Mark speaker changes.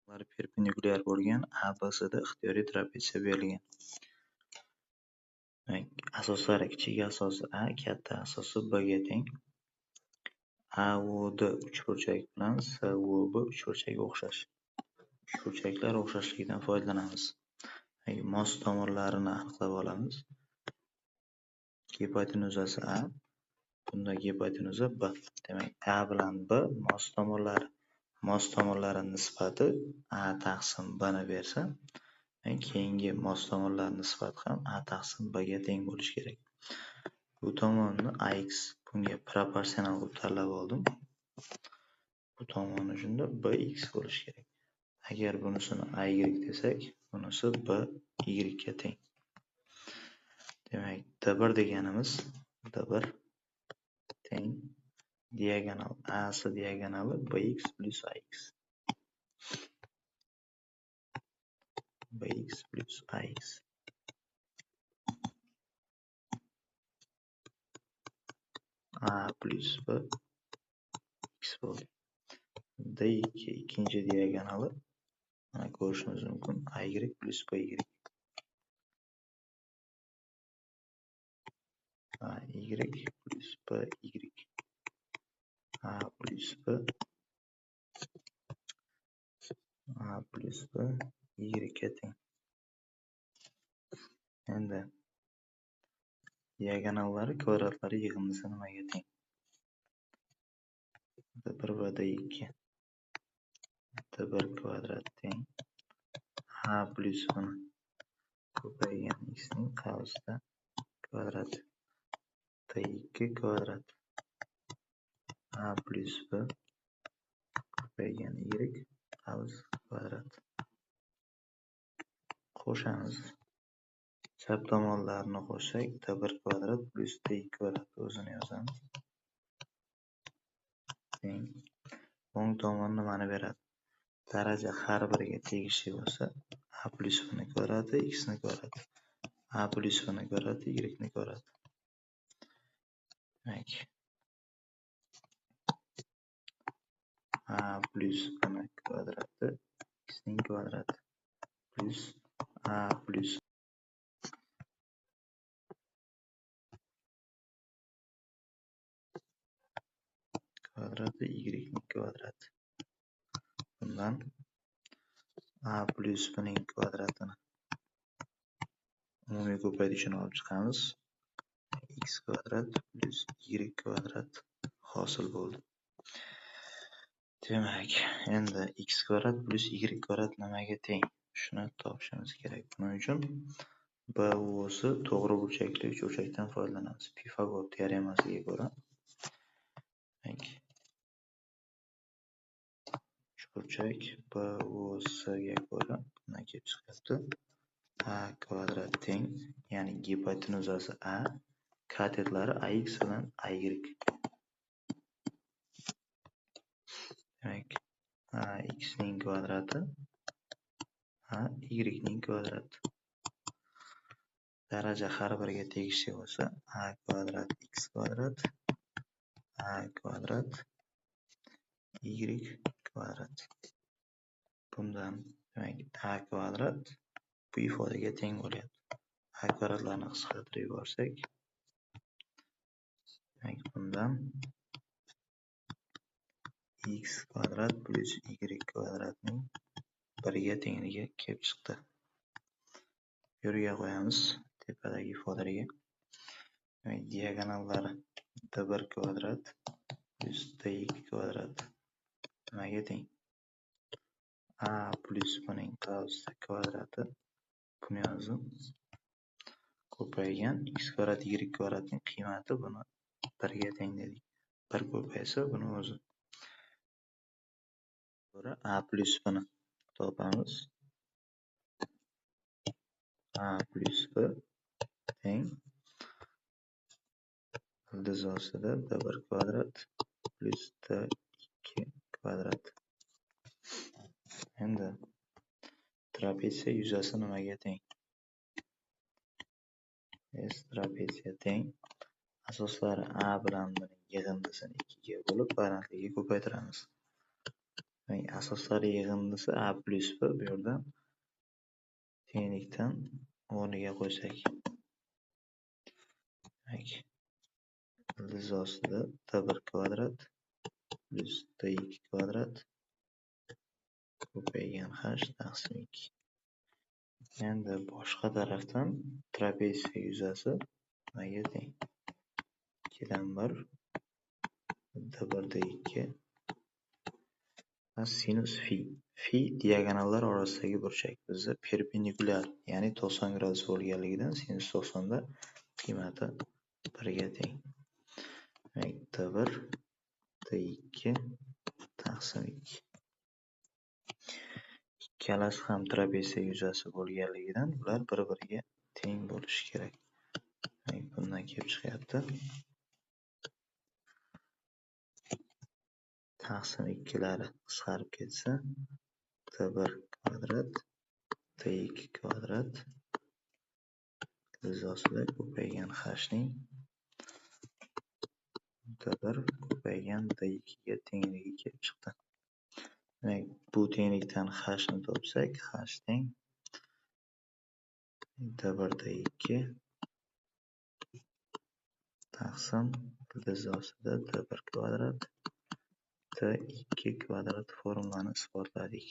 Speaker 1: Ular perpendikulyar bo'lgan ABCda ixtiyoriy trapetsiya berilgan. Asoslari: kichik asosi A, katta asosi B ga teng. AOD uchburchak bilan SOB uchburchagi o'xshash. Uchburchaklar o'xshashligidan foydalanamiz. Mos tomonlarini aniqlab olamiz. Gipotenuzasi A, bunda gipotenuza B. Demak, A bilan B mos tomonlari. Mos tomonlari nisbati A taqsim B ni bersa, keyingi mos tomonlar nisbati ham A taqsim B ga teng bo'lishi kerak. Bu tomonni AX bunga proporsional qilib tanlab oldim. Bu tomonni shunda BX bo'lishi kerak. Agar bunisini AY desak, bunisi BY ga teng. Demak, D1 deganimiz D1 teng diagonal AC diagonali BX plus AX. BX plus AX. A plus B X bo'ldi. D2 ikkinchi diagonali mana ko'rishimiz mumkin. AY plus BY. AY plus BY. A plus B A plus B Y ga teng. Endi diagonallari kvadratlari yig'indisi nimaga teng? D1 va D2. D1 kvadrat teng A plus B ko'paygan x ning qavsida kvadrati. D2 kvadrat A plus B ko'paygan y qavs kvadrat. Qo'shamiz. Chap tomonlarni qo'shsak, D1 kvadrat plus D2 kvadrat o'zini yozamiz. Teng. O'ng tomon nimani beradi? Daraja har biriga tegishli bo'lsa, A plus B ni kvadrati x ni kvadrati. A plus B ni kvadrati y ni kvadrati. Demak, A plus B ni kvadrati x ning kvadrati plus A plus kvadrati y ning kvadrati. Bundan A plus B ning kvadratini umumiy ko'paytirishini olib chiqamiz. X kvadrat plus y kvadrat hosil bo'ldi. Demak, endi x kvadrat plus y kvadrat nimaga teng? Shuni topishimiz kerak. Buning uchun B o'zi to'g'ri burchakli uchburchakdan foydalanamiz. Pifagor teoremasiga ko'ra, uchburchak BOSga ko'ra bundan kelib chiqyapti. A kvadrat teng, ya'ni gipotenuzasi A, katetlari AX bilan AY. Demak, AX ning kvadrati AY ning kvadrati. Daraja har biriga tegishli bo'lsa, A kvadrat X kvadrat A kvadrat Y kvadrat. Bundan demak A kvadrat bu ifodaga teng bo'lyapti. A kvadratlarni qisqartirib yuborsak, demak bundan x kvadrat plus y kvadratning 1 ga tengligi kelib chiqdi. Yerga qo'yamiz tepadagi ifodaga. Demak, diagonallari D1 kvadrat plus D2 kvadrat nimaga teng? A plus B ning qavsida kvadrati. Buni yozdim. Ko'paygan x kvadrat y kvadratning qiymati buni 1 ga teng dedik. 1 ko'paysa buni o'zi. A plus B ni topamiz. A plus B teng ildiz ostida D1 kvadrat plus D2 kvadrat. Endi trapetsiya yuzasi nimaga teng? Trapetsiya teng. Asoslari A bilan B ning yig'indisini 2 ga bo'lib, balandligiga ko'paytiramiz. Asoslar yig'indisi a plus b. Bu yerdan tenglikdan o'rniga qo'ysak. Ildiz ostida d1 kvadrat plus d2 kvadrat ko'paygan h taqsim 2. Endi boshqa tarafdan trapeziya yuzasi nimaga teng? 2dan 1 d1 d2 sinus fi. Fi diagonallar orasidagi burchak. Bizda perpendikulyar, ya'ni 90 gradus bo'lganligidan sinus 90 da qiymati 1 ga teng. d1 d2 taqsim 2. Ikkalasi ham trapeziya yuzasi bo'lganligidan ular bir-biriga teng bo'lishi kerak. Bundan kelib chiqyapti. Taqsim 2lari qisqarib ketsa, d1 kvadrat d2 kvadrat ildiz ostida ko'paygan h ning d1 ko'paygan d2 ga tengligi kelib chiqdi. Demak, bu tenglikdan h ni topsak, h teng d1 d2 taqsim ildiz ostida d1 kvadrat d2 kvadrat formulani isbotladik.